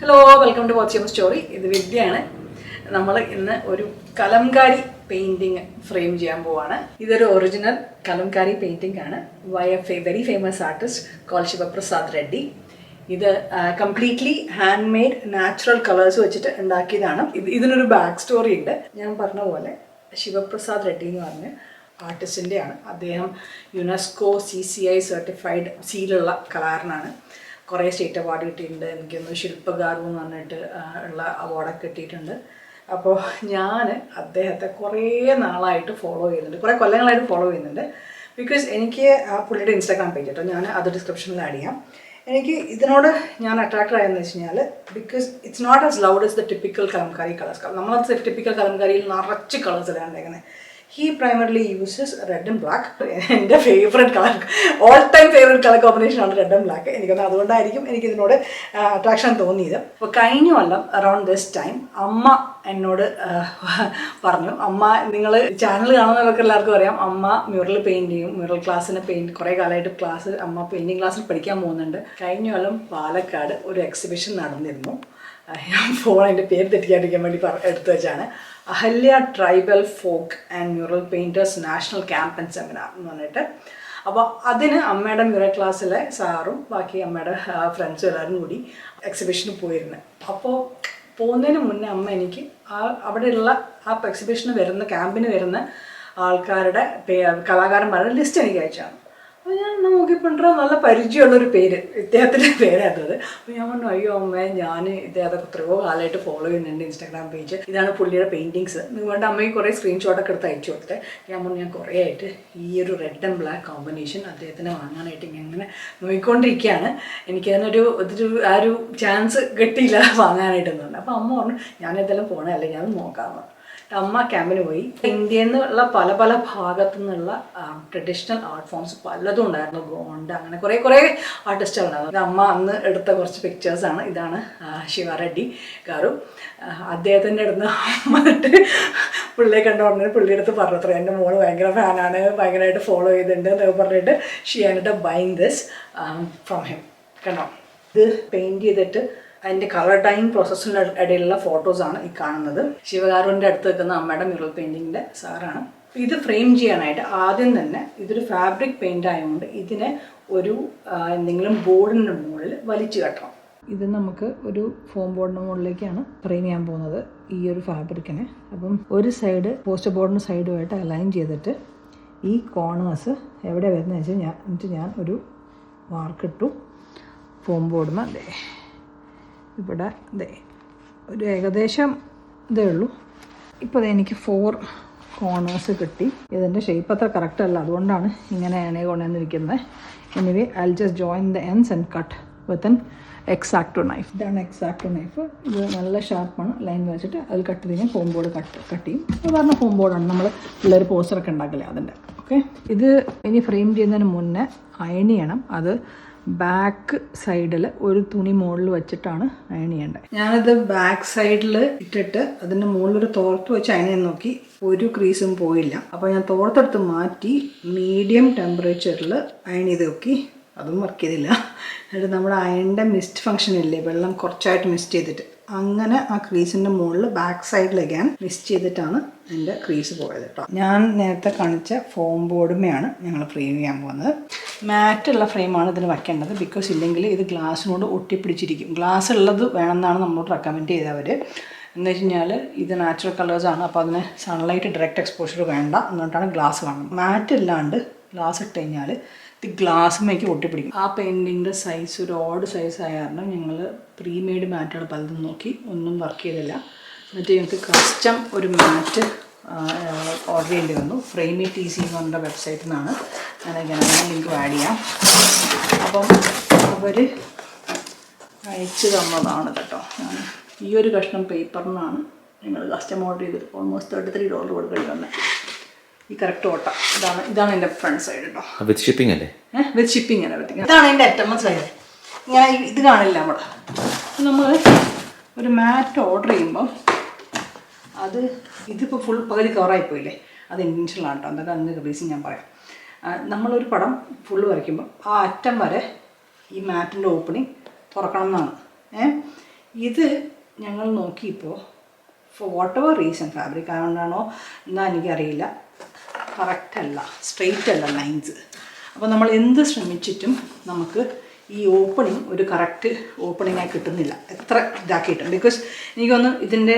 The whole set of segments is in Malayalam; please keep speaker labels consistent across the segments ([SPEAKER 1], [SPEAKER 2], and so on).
[SPEAKER 1] Hello, welcome to watch your story. ഇത് വിദ്യയാണ്. നമ്മൾ ഇന്ന് ഒരു കലംകാരി പെയിൻറ്റിങ് ഫ്രെയിം ചെയ്യാൻ പോവാണ്. ഇതൊരു ഒറിജിനൽ കലംകാരി പെയിൻറ്റിംഗ് ആണ് by a very famous artist call Shivaprasad Reddy. ഇത് completely hand made natural colours വെച്ചിട്ട് ഉണ്ടാക്കിയതാണ്. ഇതിനൊരു ബാക്ക് സ്റ്റോറി ഉണ്ട്. ഞാൻ പറഞ്ഞ പോലെ ശിവപ്രസാദ് റെഡ്ഡി എന്ന് പറഞ്ഞ ആർട്ടിസ്റ്റിൻ്റെയാണ്. അദ്ദേഹം യുനെസ്കോ CCI സർട്ടിഫൈഡ് സീലുള്ള കലാകാരനാണ്. കുറേ സ്റ്റേറ്റ് അവാർഡ് കിട്ടിയിട്ടുണ്ട്. എനിക്കൊന്ന് ശില്പഗാർവ് എന്ന് പറഞ്ഞിട്ട് ഉള്ള അവാർഡൊക്കെ കിട്ടിയിട്ടുണ്ട്. അപ്പോൾ ഞാൻ അദ്ദേഹത്തെ കുറേ നാളായിട്ട് ഫോളോ ചെയ്യുന്നുണ്ട്, കുറേ കൊല്ലങ്ങളായിട്ട് ഫോളോ ചെയ്യുന്നുണ്ട്. ബിക്കോസ് എനിക്ക് ആ പുള്ളിയുടെ ഇൻസ്റ്റാഗ്രാം പേജ് കേട്ടോ, ഞാൻ അത് ഡിസ്ക്രിപ്ഷനിൽ ആഡ് ചെയ്യാം. എനിക്ക് ഇതിനോട് ഞാൻ അട്രാക്റ്റഡ് ആയെന്ന് വെച്ച് കഴിഞ്ഞാൽ because it's not as loud as the typical Kalamkari colours. നമ്മളത് ടിപ്പിക്കൽ കലംകാരിയിൽ നിറച്ച് കളേഴ്സിലാണ് ഉണ്ടാക്കുന്നത്. He primarily uses red and black. എൻ്റെ favourite colour, all time favourite colour കോമ്പിനേഷനാണ് റെഡ് ആൻഡ് ബ്ലാക്ക്. എനിക്കൊന്ന് അതുകൊണ്ടായിരിക്കും എനിക്കിതിനോട് അട്രാക്ഷൻ തോന്നിയത്. അപ്പോൾ കഴിഞ്ഞ കൊല്ലം അറൗണ്ട് ദിസ് ടൈം അമ്മ എന്നോട് പറഞ്ഞു, അമ്മ നിങ്ങൾ ചാനൽ കാണുന്നവർക്ക് എല്ലാവർക്കും അറിയാം, അമ്മ മ്യൂറൽ പെയിൻറ് ചെയ്യും. മ്യൂറൽ ക്ലാസ്സിന് കുറേ കാലമായിട്ട് അമ്മ പെയിൻറ്റിങ് ക്ലാസ്സിൽ പഠിക്കാൻ പോകുന്നുണ്ട്. കഴിഞ്ഞ കൊല്ലം പാലക്കാട് ഒരു എക്സിബിഷൻ നടന്നിരുന്നു. ഞാൻ അതിൻ്റെ പേര് തെറ്റിക്കാതിരിക്കാൻ വേണ്ടി എടുത്തു വെച്ചാണ്. Ahalya tribal folk and mural painters national camp and seminar എന്ന് പറഞ്ഞിട്ട്. അപ്പോൾ അതിന് അമ്മയുടെ മ്യൂറൽ ക്ലാസ്സിലെ സാറും ബാക്കി അമ്മയുടെ ഫ്രണ്ട്സും എല്ലാവരും കൂടി എക്സിബിഷന് പോയിരുന്നു. അപ്പോൾ പോകുന്നതിന് മുന്നേ അമ്മ എനിക്ക് അവിടെയുള്ള ആ എക്സിബിഷന് വരുന്ന ക്യാമ്പിന് വരുന്ന ആൾക്കാരുടെ കലാകാരന്മാരുടെ ലിസ്റ്റ് എനിക്ക് അയച്ചാണ്. അപ്പോൾ ഞാൻ നോക്കിയപ്പോൾ നല്ല പരിചയമുള്ളൊരു പേര്, ഇദ്ദേഹത്തിൻ്റെ പേരായിരുന്നത്. അപ്പോൾ ഞാൻ പറഞ്ഞു, അയ്യോ അമ്മ, ഞാൻ ഇദ്ദേഹത്തെ എത്രയോ കാലമായിട്ട് ഫോളോ ചെയ്യുന്നുണ്ട് ഇൻസ്റ്റാഗ്രാം പേജ്, ഇതാണ് പുള്ളിയുടെ പെയിൻറ്റിങ്സ്. നിങ്ങളുടെ അമ്മയ്ക്ക് കുറേ സ്ക്രീൻഷോട്ടൊക്കെ എടുത്ത് അയച്ചു കൊടുത്തേ. ഞാൻ പറഞ്ഞു, ഞാൻ കുറേ ആയിട്ട് ഈ ഒരു റെഡ് ആൻഡ് ബ്ലാക്ക് കോമ്പിനേഷൻ അദ്ദേഹത്തിന് വാങ്ങാനായിട്ട് ഇങ്ങനെ നോക്കിക്കൊണ്ടിരിക്കുകയാണ്. എനിക്കതിനൊരു ആ ഒരു ചാൻസ് കിട്ടിയില്ല വാങ്ങാനായിട്ടെന്ന് പറഞ്ഞു. അപ്പോൾ അമ്മ പറഞ്ഞു, ഞാനിതെല്ലാം പോകണമല്ലേ, ഞാൻ നോക്കാമെന്ന്. അമ്മ ക്യാമ്പിന് പോയി. ഇന്ത്യയിൽ നിന്നുള്ള പല പല ഭാഗത്തു നിന്നുള്ള ട്രഡീഷണൽ ആർട്ട് ഫോംസ് പലതും ഉണ്ടായിരുന്നു. ഗോണ്ട്, അങ്ങനെ കുറേ ആർട്ടിസ്റ്റുകളുണ്ടായിരുന്നു. അമ്മ അന്ന് എടുത്ത കുറച്ച് പിക്ചേഴ്സാണ്. ഇതാണ് ശിവ റെഡ്ഡി ഗാരു. അദ്ദേഹത്തിൻ്റെ അടുത്ത് വന്നിട്ട് പുള്ളിയെ കണ്ടു പറഞ്ഞിട്ട് പുള്ളിയുടെ അടുത്ത് പറഞ്ഞത്ര, എൻ്റെ മോള് ഭയങ്കര ഫാനാണ്, ഭയങ്കരമായിട്ട് ഫോളോ ചെയ്തിട്ടുണ്ട് എന്നൊക്കെ പറഞ്ഞിട്ട് she and buying this from him. കണ്ടോ, ഇത് പെയിൻറ്റ് ചെയ്തിട്ട് അതിൻ്റെ കളർ ഡൈയിങ് പ്രോസസ്സിൻ്റെ ഇടയിലുള്ള ഫോട്ടോസാണ് ഈ കാണുന്നത്. ശിവഗാരുവിൻ്റെ അടുത്ത് വെക്കുന്ന അമ്മയുടെ മ്യൂറൽ പെയിൻറ്റിങ്ങിൻ്റെ സാറാണ്. ഇത് ഫ്രെയിം ചെയ്യാനായിട്ട് ആദ്യം തന്നെ ഇതൊരു ഫാബ്രിക് പെയിൻ്റ് ആയതുകൊണ്ട് ഇതിനെ ഒരു എന്തെങ്കിലും ബോർഡിൻ്റെ മുകളിൽ വലിച്ചു കെട്ടണം. ഇത് നമുക്ക് ഒരു ഫോം ബോർഡിൻ്റെ മുകളിലേക്കാണ് ഫ്രെയിം ചെയ്യാൻ പോകുന്നത്, ഈ ഒരു ഫാബ്രിക്കിനെ. അപ്പം ഒരു സൈഡ് പോസ്റ്റർ ബോർഡിന് സൈഡുമായിട്ട് അലൈൻ ചെയ്തിട്ട് ഈ കോർണേഴ്സ് എവിടെ വരുന്നത് വെച്ചാൽ ഞാൻ ഒരു മാർക്കിട്ടു ഫോം ബോർഡിന്. അതെ, ഇവിടെ ഒരു ഏകദേശം ഇതേ ഉള്ളൂ. ഇപ്പോൾ എനിക്ക് 4 കോർണേഴ്സ് കിട്ടി. ഇതിൻ്റെ ഷേപ്പ് അത്ര കറക്റ്റ് അല്ല, അതുകൊണ്ടാണ് ഇങ്ങനെയാണ് കൊണ്ടുവന്നിരിക്കുന്നത്. Anyway I just join the ends and cut with an X-Acto knife. ഇതാണ് എക്സാക്ടോ നൈഫ്. ഇത് നല്ല ഷാർപ്പാണ്. ലൈൻ വെച്ചിട്ട് അതിൽ കട്ട് ചെയ്ത് ഫോം ബോർഡ് കട്ട് ചെയ്യും. സാധാരണ ഫോം ബോർഡാണ്, നമ്മൾ പിള്ളേർ പോസ്റ്ററൊക്കെ ഉണ്ടാക്കില്ലേ അതിൻ്റെ. ഓക്കെ, ഇത് ഇനി ഫ്രെയിം ചെയ്യുന്നതിന് മുന്നേ അയൺ ചെയ്യണം. അത് ബാക്ക് സൈഡിൽ ഒരു തുണി മുകളിൽ വെച്ചിട്ടാണ് അയൺ ചെയ്യേണ്ടത്. ഞാനത് ബാക്ക് സൈഡിൽ ഇട്ടിട്ട് അതിൻ്റെ മുകളിലൊരു തോർത്ത് വെച്ച് അയൺ ചെയ്ത് നോക്കി, ഒരു ക്രീസും പോയില്ല. അപ്പോൾ ഞാൻ തോർത്തെടുത്ത് മാറ്റി മീഡിയം ടെമ്പറേച്ചറിൽ അയൺ ചെയ്ത് നോക്കി, അതും വർക്ക് ചെയ്തില്ല. എന്നിട്ട് നമ്മുടെ അയണിൻ്റെ മിസ്റ്റ് ഫംഗ്ഷൻ ഇല്ലേ, വെള്ളം കുറച്ചായിട്ട് മിസ്റ്റ് ചെയ്തിട്ട്, അങ്ങനെ ആ ക്രീസിൻ്റെ മുകളിൽ ബാക്ക് സൈഡിലേക്ക് മിസ്റ്റ് ചെയ്തിട്ടാണ് എൻ്റെ ക്രീസ് പോയത് കേട്ടോ. ഞാൻ നേരത്തെ കാണിച്ച ഫോം ബോർഡുമേയാണ് ഞങ്ങൾ ഫ്രെയിം ചെയ്യാൻ പോകുന്നത്. മാറ്റുള്ള ഫ്രെയിമാണ് ഇതിന് വയ്ക്കേണ്ടത്. ബിക്കോസ് ഇല്ലെങ്കിൽ ഇത് ഗ്ലാസ്സിനോട് ഒട്ടിപ്പിടിച്ചിരിക്കും. ഗ്ലാസ് ഉള്ളത് വേണമെന്നാണ് നമ്മളോട് റെക്കമെൻഡ് ചെയ്തവർ. എന്ന് വെച്ച് കഴിഞ്ഞാൽ ഇത് നാച്ചുറൽ കളേഴ്സാണ്, അപ്പോൾ അതിന് സൺലൈറ്റ് ഡയറക്റ്റ് എക്സ്പോഷർ വേണ്ട എന്നിട്ടാണ് ഗ്ലാസ് കാണുന്നത്. മാറ്റ് ഇല്ലാണ്ട് ഗ്ലാസ് ഇട്ട് കഴിഞ്ഞാൽ ഇത് ഗ്ലാസ്സുമേക്ക് ഒട്ടിപ്പിടിക്കും. ആ പെയിൻറ്റിങ്ങിൻ്റെ സൈസ് ഒരു ഓഡ് സൈസ് ആയ കാരണം ഞങ്ങൾ പ്രീമെയ്ഡ് മാറ്റുകൾ പലതും നോക്കി, ഒന്നും വർക്ക് ചെയ്തില്ല. എന്നിട്ട് ഞങ്ങൾക്ക് കസ്റ്റം ഒരു മാറ്റ് ഓർഡർ ചെയ്യേണ്ടി വന്നു. ഫ്രെയിമി TC എന്ന് പറഞ്ഞ വെബ്സൈറ്റിൽ നിന്നാണ്. ഞാൻ ലിങ്ക് ആഡ് ചെയ്യാം. അപ്പം അവർ അയച്ചു തന്നതാണ് കേട്ടോ. ഈ ഒരു കഷ്ണം പേപ്പറിനാണ് ഞങ്ങൾ കസ്റ്റം ഓർഡർ ചെയ്തിട്ട് ഓൾമോസ്റ്റ് $33 കൊടുക്കേണ്ടി വന്നത്. ഈ കറക്റ്റ് ഓട്ട ഇതാണ് എൻ്റെ ഫ്രണ്ട് സൈഡ് കേട്ടോ.
[SPEAKER 2] വിത്ത് ഷിപ്പിംഗ് അല്ലേ?
[SPEAKER 1] വിത്ത് ഷിപ്പിംഗ് അല്ലേ പറ്റും. ഇതാണ് എൻ്റെ അറ്റമ്മ സൈഡ്. ഇങ്ങനെ ഇത് കാണില്ല നമ്മൾ ഒരു മാറ്റ് ഓർഡർ ചെയ്യുമ്പം ഇതിപ്പോൾ ഫുൾ പകുതി കവറായിപ്പോയില്ലേ, അത് ഇൻറ്റൻഷനലാണ് കേട്ടോ. എന്തൊക്കെ അതിൻ്റെ റീസൺ ഞാൻ പറയാം. നമ്മളൊരു പടം ഫുള്ള് വരയ്ക്കുമ്പോൾ ആ അറ്റം വരെ ഈ മാറ്റിൻ്റെ ഓപ്പണിങ് തുറക്കണം എന്നാണ്. ഇത് ഞങ്ങൾ നോക്കിയപ്പോൾ for what ever reason fabric ആയതുകൊണ്ടാണോ എന്നാ എനിക്കറിയില്ല, കറക്റ്റല്ല, സ്ട്രെയിറ്റ് അല്ല ലൈൻസ്. അപ്പോൾ നമ്മൾ എന്ത് ശ്രമിച്ചിട്ടും നമുക്ക് ഈ ഓപ്പണിങ് ഒരു കറക്റ്റ് ഓപ്പണിങ്ങായി കിട്ടുന്നില്ല, എത്ര ഇതാക്കിയിട്ടും. ബിക്കോസ് എനിക്കൊന്ന് ഇതിൻ്റെ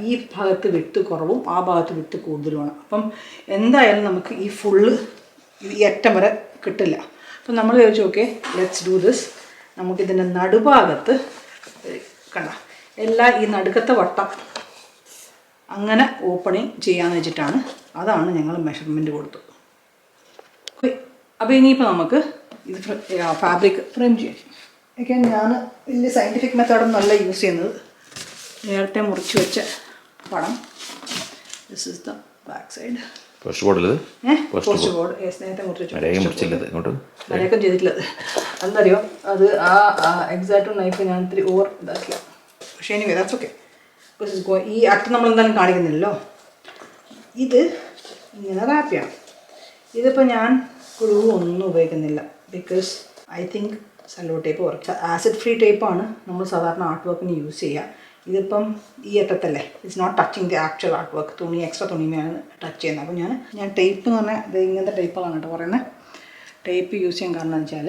[SPEAKER 1] ഈ ഭാഗത്ത് വിട്ട് കുറവും ആ ഭാഗത്ത് വിട്ട് കൂടുതലുമാണ്. അപ്പം എന്തായാലും നമുക്ക് ഈ ഫുള്ള് ഈ അറ്റം വരെ കിട്ടില്ല. അപ്പം നമ്മൾ ചോദിച്ചു ഓക്കെ ലെറ്റ്സ് ഡു ദിസ്. നമുക്കിതിൻ്റെ നടുഭാഗത്ത് കണ്ട ഈ നടുക്കത്തെ വട്ടം അങ്ങനെ ഓപ്പണിങ് ചെയ്യാമെന്ന് വെച്ചിട്ടാണ്, അതാണ് ഞങ്ങൾ മെഷർമെൻറ്റ് കൊടുത്തത്. അപ്പോൾ ഇനിയിപ്പോൾ നമുക്ക് ഇത് ഫാബ്രിക് ഫ്രെയിം ചെയ്യാം. ഒക്കെ ഞാൻ വലിയ സയൻറ്റിഫിക് മെത്തേഡൊന്നുമല്ല യൂസ് ചെയ്യുന്നത്, നേരത്തെ മുറിച്ച് വെച്ച പടം. This is the back side. Post board നേരത്തെ മുറിച്ച് വരെയൊക്കെ ചെയ്തിട്ടുള്ളത്. എന്തറിയോ, അത് ആ എക്സാക്റ്റ് നൈഫ് ഞാൻ ഇത്തിരി ഓവർ ഇതാക്കിയ. പക്ഷേ ഇനി ദാറ്റ്സ് ഓക്കെ. ഈ അറ്റം നമ്മൾ എന്തായാലും കാണിക്കുന്നില്ലല്ലോ. ഇത് ഇങ്ങനെ റാപ്പ് ചെയ്യണം. ഇതിപ്പോൾ ഞാൻ ഗ്ലൂ ഒന്നും ഉപയോഗിക്കുന്നില്ല, because I think cello tape work. Acid free ടേപ്പാണ് നമ്മൾ സാധാരണ ആർട്ട് വർക്കിന് യൂസ് ചെയ്യുക. ഇതിപ്പം ഈ അറ്റത്തല്ലേ, it's not touching the actual art work. തുണി എക്സ്ട്രാ തുണിയാണ് ടച്ച് ചെയ്യുന്നത്. അപ്പോൾ ഞാൻ ടേപ്പ് എന്ന് പറഞ്ഞാൽ ഇത് ഇങ്ങനത്തെ ടേപ്പുകളാണ് കേട്ടോ പറയുന്നത്. ടേപ്പ് യൂസ് ചെയ്യാൻ കാരണം എന്ന് വെച്ചാൽ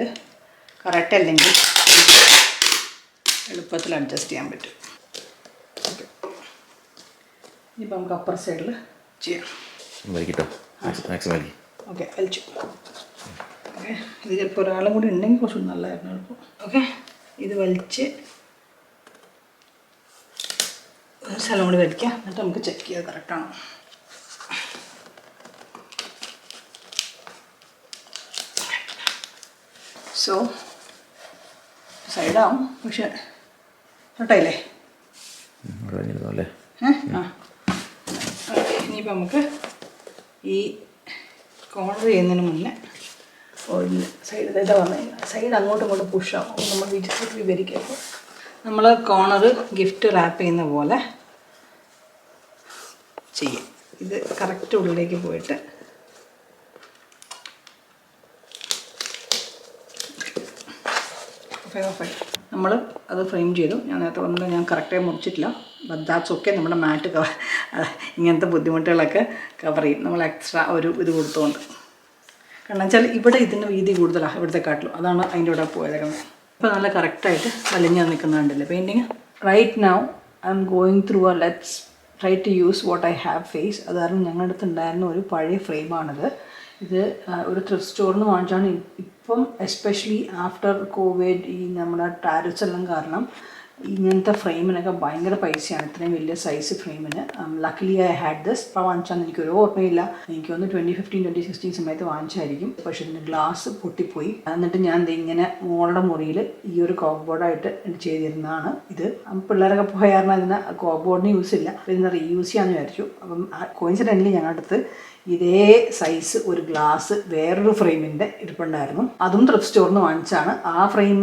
[SPEAKER 1] കറക്റ്റ് അല്ലെങ്കിൽ എളുപ്പത്തിൽ അഡ്ജസ്റ്റ് ചെയ്യാൻ പറ്റും. ഓക്കെ, ഇനിയിപ്പോൾ നമുക്ക് അപ്പർ സൈഡിൽ ചെയ്യാം. ഓക്കെ, വലിച്ചു. ഓക്കെ, ഇത് ചിലപ്പോൾ ഒരാളും കൂടി ഉണ്ടെങ്കിൽ കുറച്ചുകൂടി നല്ലതായിരുന്നു എളുപ്പം. ഓക്കെ, ഇത് വലിച്ച് ഒരു സ്ഥലം കൂടി വലിക്കാം, എന്നിട്ട് നമുക്ക് ചെക്ക് ചെയ്യാം കറക്റ്റാണോ. സോ സൈഡാവും, പക്ഷെ കേട്ടായില്ലേ? ഇനിയിപ്പോൾ നമുക്ക് ഈ കോർണർ ചെയ്യുന്നതിന് മുന്നേ സൈഡ് ഇതാ വന്നു കഴിഞ്ഞാൽ സൈഡ് അങ്ങോട്ടും ഇങ്ങോട്ടും പുഷാവും. അപ്പോൾ നമ്മൾ വിവരിക്കുമ്പോൾ നമ്മൾ കോർണർ ഗിഫ്റ്റ് റാപ്പ് ചെയ്യുന്ന പോലെ ചെയ്യും. ഇത് കറക്റ്റ് ഉള്ളിലേക്ക് പോയിട്ട് നമ്മൾ അത് ഫ്രെയിം ചെയ്തു. ഞാൻ നേരത്തെ പറഞ്ഞത് ഞാൻ കറക്റ്റായി മുറിച്ചിട്ടില്ല, ബട്ട് ദാറ്റ്സ് ഓക്കെ. നമ്മുടെ മാറ്റ് ഇങ്ങനത്തെ ബുദ്ധിമുട്ടുകളൊക്കെ കവർ ചെയ്യും നമ്മൾ എക്സ്ട്രാ ഒരു ഇത് കൊടുത്തുകൊണ്ട്. കാരണം വെച്ചാൽ ഇവിടെ ഇതിന് വീതി കൂടുതലാണ് ഇവിടുത്തെ കാട്ടിലും, അതാണ് അതിൻ്റെ ഇവിടെ പോയതേക്കുന്നത്. ഇപ്പോൾ നല്ല കറക്റ്റായിട്ട് വലിഞ്ഞ് നിൽക്കുന്നുണ്ടല്ലേ painting. Right now I'm going through let's try to use what I have face. അത് കാരണം ഞങ്ങളുടെ അടുത്ത് ഉണ്ടായിരുന്ന ഒരു പഴയ ഫ്രെയിമാണിത്. ഇത് ഒരു ത്രിഫ്റ്റ് സ്റ്റോറിൽ നിന്ന് വാങ്ങിച്ചാണ്. ഇപ്പം എസ്പെഷ്യലി ആഫ്റ്റർ കോവിഡ് ഈ നമ്മുടെ ടാരിഫ്സ് എല്ലാം കാരണം ഇങ്ങനത്തെ ഫ്രെയിമിനൊക്കെ ഭയങ്കര പൈസയാണ്, ഇത്രയും വലിയ സൈസ് ഫ്രെയിമിന്. Luckily I had this. ഇപ്പോൾ വാങ്ങിച്ചാൽ എനിക്കൊരു ഓർമ്മയില്ല, എനിക്ക് ഒന്ന് 2015 2016 സമയത്ത് വാങ്ങിച്ചായിരിക്കും. പക്ഷേ ഇതിൻ്റെ ഗ്ലാസ് പൊട്ടിപ്പോയി. എന്നിട്ട് ഞാൻ ഇങ്ങനെ മോളുടെ മുറിയിൽ ഈ ഒരു കോക്ക് ബോർഡായിട്ട് ചെയ്തിരുന്നതാണ് ഇത്. പിള്ളേരൊക്കെ പോയ കാരണം ഇതിന് കോക്ക് ബോർഡിന് യൂസ് ഇല്ല, ഇതിനെ റീയൂസ് ചെയ്യാമെന്ന് വിചാരിച്ചു. അപ്പം കോയിൻസിഡൻ്റലി ഞങ്ങളുടെ അടുത്ത് ഇതേ സൈസ് ഒരു ഗ്ലാസ് വേറൊരു ഫ്രെയിമിൻ്റെ ഇരിപ്പുണ്ടായിരുന്നു. അതും ത്രിഫ്റ്റ് സ്റ്റോറിൽ നിന്ന് വാങ്ങിച്ചാണ്. ആ ഫ്രെയിം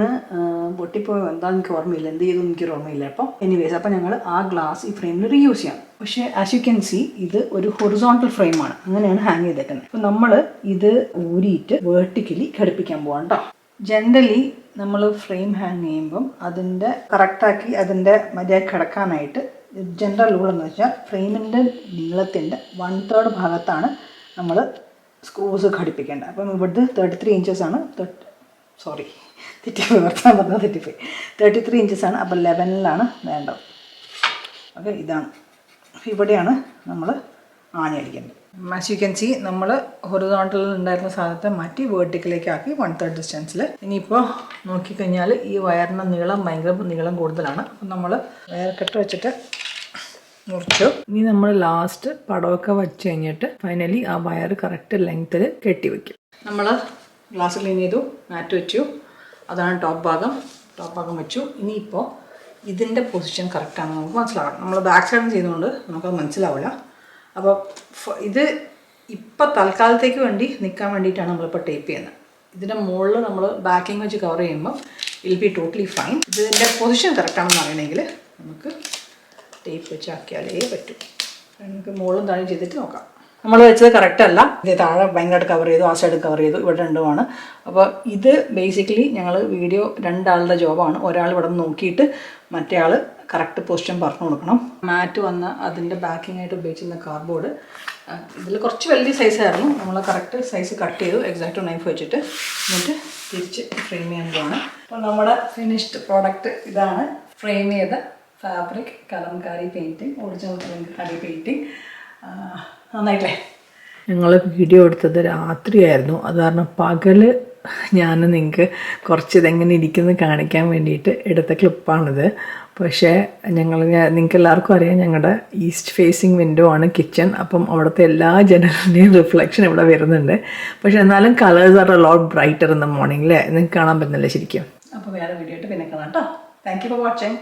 [SPEAKER 1] പൊട്ടിപ്പോയോ എന്താണെന്ന് എനിക്ക് ഓർമ്മയില്ല, എന്ത് ചെയ്തു എനിക്കൊരു ഓർമ്മയില്ല. അപ്പോൾ എനിവേസ് അപ്പോൾ ഞങ്ങൾ ആ ഗ്ലാസ് ഈ ഫ്രെയിമിൽ റീയൂസ് ചെയ്യാം. പക്ഷേ ആസ് യു ക്യാൻ സി ഇത് ഒരു ഹൊറിസോണ്ടൽ ഫ്രെയിമാണ്, അങ്ങനെയാണ് ഹാങ് ചെയ്തേക്കുന്നത്. അപ്പോൾ നമ്മൾ ഇത് ഊരിയിട്ട് വേർട്ടിക്കലി ഘടിപ്പിക്കാൻ പോകാം കേട്ടോ. ജനറലി നമ്മൾ ഫ്രെയിം ഹാങ് ചെയ്യുമ്പം അതിൻ്റെ കറക്റ്റാക്കി അതിൻ്റെ മര്യാദ കിടക്കാനായിട്ട് ജനറൽ റൂൾ എന്ന് വെച്ചാൽ ഫ്രെയിമിൻ്റെ നീളത്തിൻ്റെ 1/3 ഭാഗത്താണ് നമ്മൾ സ്ക്രൂസ് ഘടിപ്പിക്കേണ്ടത്. അപ്പം ഇവിടുത്തെ 33 ഇഞ്ചസാണ്. 33 ഇഞ്ചസാണ്. അപ്പോൾ 11-ലാണ് വേണ്ടത്. ഓക്കെ, ഇതാണ് ഇവിടെയാണ് നമ്മൾ ആണി അടിക്കേണ്ടത്. ആസ് യു ക്യാൻ സി നമ്മൾ ഹൊറിസോണ്ടലിൽ ഉണ്ടായിരുന്ന സാധനത്തെ മാറ്റി വേർട്ടിക്കലേക്ക് ആക്കി 1/3 ഡിസ്റ്റൻസിൽ. ഇനിയിപ്പോൾ നോക്കിക്കഴിഞ്ഞാൽ ഈ വയറിൻ്റെ നീളം ഭയങ്കര നീളം കൂടുതലാണ്. അപ്പം നമ്മൾ വയർ കെട്ട് വെച്ചിട്ട് മുറിച്ചു. ഇനി നമ്മൾ ലാസ്റ്റ് പടമൊക്കെ വെച്ച് കഴിഞ്ഞിട്ട് ഫൈനലി ആ വയർ കറക്റ്റ് ലെങ്ത്തിൽ കെട്ടി വയ്ക്കും. നമ്മൾ ഗ്ലാസ് ക്ലീൻ ചെയ്തു, മാറ്റ് വെച്ചു, അതാണ് ടോപ്പ് ഭാഗം വെച്ചു. ഇനിയിപ്പോൾ ഇതിൻ്റെ പൊസിഷൻ കറക്റ്റാണെന്ന് നമുക്ക് മനസ്സിലാവണം. നമ്മൾ ബാക്ക് സൈഡ് ചെയ്തുകൊണ്ട് നമുക്കത് മനസ്സിലാവില്ല. അപ്പോൾ ഇത് ഇപ്പോൾ തൽക്കാലത്തേക്ക് വേണ്ടി നിൽക്കാൻ വേണ്ടിയിട്ടാണ് നമ്മളിപ്പോൾ ടേപ്പ് ചെയ്യുന്നത്. ഇതിൻ്റെ മുകളിൽ നമ്മൾ ബാക്കിങ് വെച്ച് കവർ ചെയ്യുമ്പോൾ വിൽ ബി ടോട്ടലി ഫൈൻ. ഇതിൻ്റെ പൊസിഷൻ കറക്റ്റാണെന്ന് അറിയണമെങ്കിൽ നമുക്ക് ടേപ്പ് വെച്ച് ആക്കിയാലേ പറ്റും. നമുക്ക് മുകളിലും താഴെ ചെയ്തിട്ട് നോക്കാം. നമ്മൾ വെച്ചത് കറക്റ്റല്ല, ഇത് താഴെ ഭയങ്കരമായിട്ട് കവർ ചെയ്തു, ആ സൈഡ് കവർ ചെയ്തു, ഇവിടെ രണ്ടുമാണ്. അപ്പോൾ ഇത് ബേസിക്കലി ഞങ്ങൾ വീഡിയോ രണ്ടാളുടെ ജോബാണ്. ഒരാൾ ഇവിടെ നിന്ന് നോക്കിയിട്ട് മറ്റേ ആൾ കറക്റ്റ് പൊസിഷൻ പറഞ്ഞു കൊടുക്കണം. മാറ്റ് വന്ന അതിൻ്റെ ബാക്കിംഗ് ആയിട്ട് ഉപയോഗിച്ചിരുന്ന കാർഡ്ബോർഡ് ഇതിൽ കുറച്ച് വലിയ സൈസായിരുന്നു. നമ്മൾ കറക്റ്റ് സൈസ് കട്ട് ചെയ്തു എക്സാക്റ്റ് നൈഫ് വെച്ചിട്ട്. എന്നിട്ട് തിരിച്ച് ഫ്രെയിം ചെയ്യാൻ പോവാണ്. അപ്പോൾ നമ്മുടെ ഫിനിഷ്ഡ് പ്രോഡക്റ്റ് ഇതാണ്. ഫ്രെയിം ചെയ്ത fabric Kalamkari painting, original Kalamkari painting. നന്നായിട്ടില്ലേ? ഞങ്ങൾ വീഡിയോ എടുത്തത് രാത്രിയായിരുന്നു. അത് കാരണം പകല് ഞാൻ നിങ്ങൾക്ക് കുറച്ച് ഇതെങ്ങനെ ഇരിക്കുന്നത് കാണിക്കാൻ വേണ്ടിയിട്ട് എടുത്ത ക്ലിപ്പാണിത്. പക്ഷേ നിങ്ങൾക്ക് എല്ലാവർക്കും അറിയാം ഞങ്ങളുടെ ഈസ്റ്റ് ഫേസിങ് വിൻഡോ ആണ് കിച്ചൺ. അപ്പം അവിടുത്തെ എല്ലാ ജനലിൻ്റെയും റിഫ്ലക്ഷൻ ഇവിടെ വരുന്നുണ്ട്. പക്ഷേ എന്നാലും colours R a lot brighter in the morning അല്ലേ? നിങ്ങൾക്ക് കാണാൻ പറ്റുന്നില്ല ശരിക്കും. അപ്പോൾ വേറെ വീഡിയോ ആയിട്ട് പിന്നെ കാണാം കേട്ടോ. Thank you for watching.